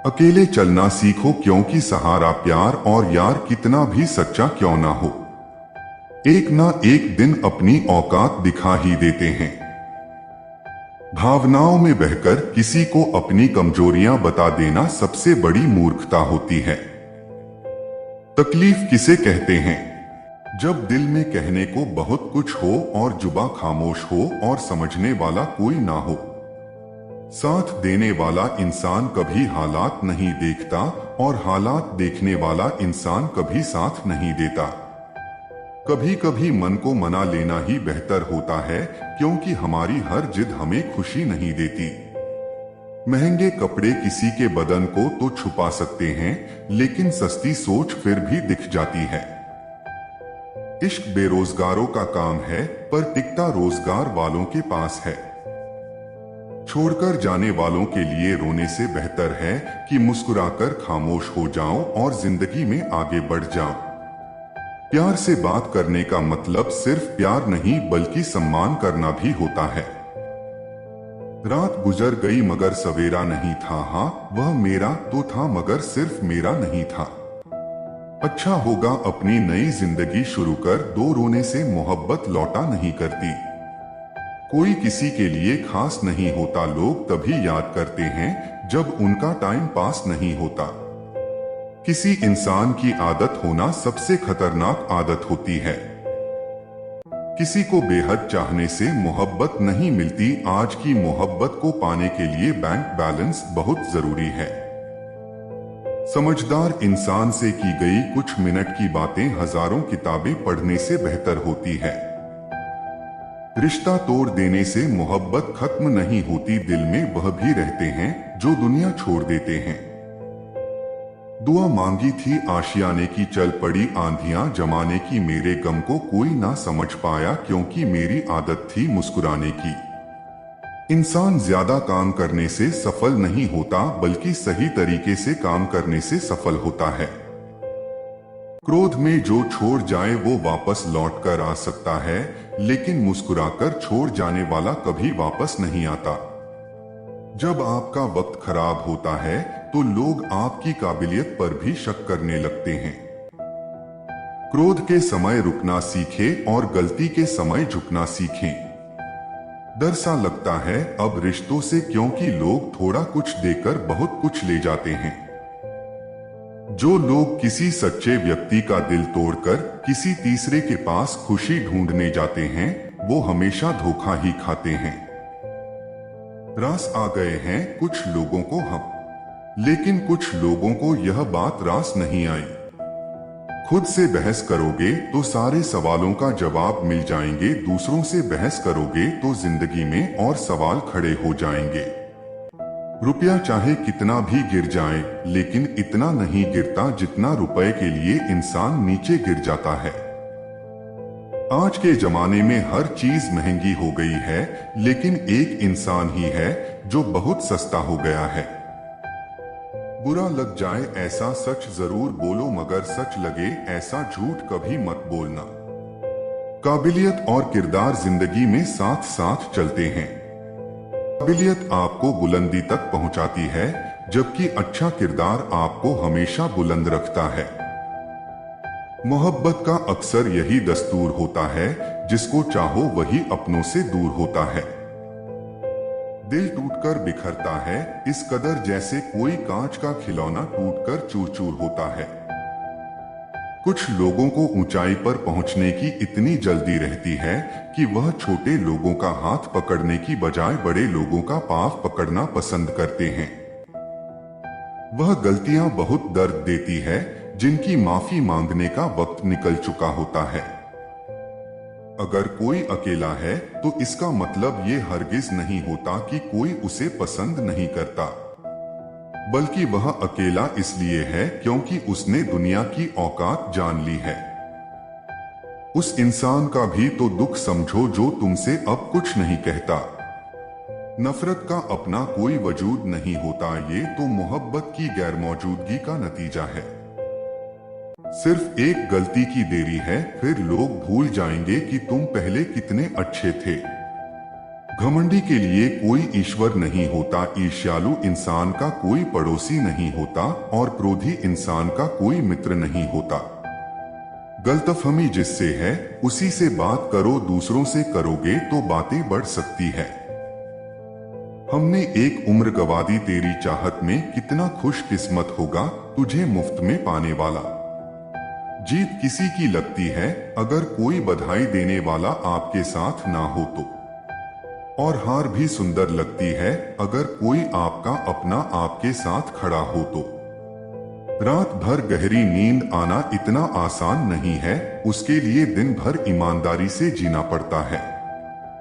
अकेले चलना सीखो क्योंकि सहारा प्यार और यार कितना भी सच्चा क्यों ना हो, एक ना एक दिन अपनी औकात दिखा ही देते हैं। भावनाओं में बहकर किसी को अपनी कमजोरियां बता देना सबसे बड़ी मूर्खता होती है। तकलीफ किसे कहते हैं? जब दिल में कहने को बहुत कुछ हो और जुबां खामोश हो और समझने वाला कोई ना हो। साथ देने वाला इंसान कभी हालात नहीं देखता और हालात देखने वाला इंसान कभी साथ नहीं देता। कभी कभी मन को मना लेना ही बेहतर होता है, क्योंकि हमारी हर जिद हमें खुशी नहीं देती। महंगे कपड़े किसी के बदन को तो छुपा सकते हैं, लेकिन सस्ती सोच फिर भी दिख जाती है। इश्क बेरोजगारों का काम है, पर टिकता रोजगार वालों के पास है। छोड़कर जाने वालों के लिए रोने से बेहतर है कि मुस्कुराकर खामोश हो जाओ और जिंदगी में आगे बढ़ जाओ। प्यार से बात करने का मतलब सिर्फ प्यार नहीं बल्कि सम्मान करना भी होता है। रात गुजर गई मगर सवेरा नहीं था, हाँ वह मेरा तो था मगर सिर्फ मेरा नहीं था। अच्छा होगा अपनी नई जिंदगी शुरू कर दो, रोने से मोहब्बत लौटा नहीं करती। कोई किसी के लिए खास नहीं होता, लोग तभी याद करते हैं जब उनका टाइम पास नहीं होता। किसी इंसान की आदत होना सबसे खतरनाक आदत होती है। किसी को बेहद चाहने से मोहब्बत नहीं मिलती, आज की मोहब्बत को पाने के लिए बैंक बैलेंस बहुत जरूरी है। समझदार इंसान से की गई कुछ मिनट की बातें हजारों किताबें पढ़ने से बेहतर होती है। रिश्ता तोड़ देने से मोहब्बत खत्म नहीं होती, दिल में वह भी रहते हैं जो दुनिया छोड़ देते हैं। दुआ मांगी थी आशियाने की, चल पड़ी आंधियां जमाने की, मेरे गम को कोई ना समझ पाया क्योंकि मेरी आदत थी मुस्कुराने की। इंसान ज्यादा काम करने से सफल नहीं होता, बल्कि सही तरीके से काम करने से सफल होता है। क्रोध में जो छोड़ जाए वो वापस लौट कर आ सकता है, लेकिन मुस्कुराकर छोड़ जाने वाला कभी वापस नहीं आता। जब आपका वक्त खराब होता है तो लोग आपकी काबिलियत पर भी शक करने लगते हैं। क्रोध के समय रुकना सीखें और गलती के समय झुकना सीखें। डर सा लगता है अब रिश्तों से, क्योंकि लोग थोड़ा कुछ देकर बहुत कुछ ले जाते हैं। जो लोग किसी सच्चे व्यक्ति का दिल तोड़कर किसी तीसरे के पास खुशी ढूंढने जाते हैं, वो हमेशा धोखा ही खाते हैं। रास आ गए हैं कुछ लोगों को हम, लेकिन कुछ लोगों को यह बात रास नहीं आई। खुद से बहस करोगे तो सारे सवालों का जवाब मिल जाएंगे, दूसरों से बहस करोगे तो जिंदगी में और सवाल खड़े हो जाएंगे। रुपया चाहे कितना भी गिर जाए, लेकिन इतना नहीं गिरता जितना रुपए के लिए इंसान नीचे गिर जाता है। आज के जमाने में हर चीज महंगी हो गई है, लेकिन एक इंसान ही है जो बहुत सस्ता हो गया है। बुरा लग जाए ऐसा सच जरूर बोलो, मगर सच लगे ऐसा झूठ कभी मत बोलना। काबिलियत और किरदार जिंदगी में साथ साथ चलते हैं। काबिलियत आपको बुलंदी तक पहुंचाती है, जबकि अच्छा किरदार आपको हमेशा बुलंद रखता है। मोहब्बत का अक्सर यही दस्तूर होता है, जिसको चाहो वही अपनों से दूर होता है। दिल टूटकर बिखरता है इस कदर, जैसे कोई कांच का खिलौना टूटकर चूर चूर होता है। कुछ लोगों को ऊंचाई पर पहुंचने की इतनी जल्दी रहती है कि वह छोटे लोगों का हाथ पकड़ने की बजाय बड़े लोगों का पांव पकड़ना पसंद करते हैं। वह गलतियां बहुत दर्द देती है जिनकी माफी मांगने का वक्त निकल चुका होता है। अगर कोई अकेला है तो इसका मतलब ये हरगिज नहीं होता कि कोई उसे पसंद नहीं करता, बल्कि वह अकेला इसलिए है क्योंकि उसने दुनिया की औकात जान ली है। उस इंसान का भी तो दुख समझो जो तुमसे अब कुछ नहीं कहता। नफरत का अपना कोई वजूद नहीं होता, ये तो मोहब्बत की गैरमौजूदगी का नतीजा है। सिर्फ एक गलती की देरी है, फिर लोग भूल जाएंगे कि तुम पहले कितने अच्छे थे। घमंडी के लिए कोई ईश्वर नहीं होता, ईर्ष्यालु इंसान का कोई पड़ोसी नहीं होता और क्रोधी इंसान का कोई मित्र नहीं होता। गलतफहमी जिससे है उसी से बात करो, दूसरों से करोगे तो बातें बढ़ सकती है। हमने एक उम्र गवा दी तेरी चाहत में, कितना खुशकिस्मत होगा तुझे मुफ्त में पाने वाला। जीत किसी की लगती है अगर कोई बधाई देने वाला आपके साथ ना हो तो, और हार भी सुंदर लगती है अगर कोई आपका अपना आपके साथ खड़ा हो तो। रात भर गहरी नींद आना इतना आसान नहीं है, उसके लिए दिन भर ईमानदारी से जीना पड़ता है।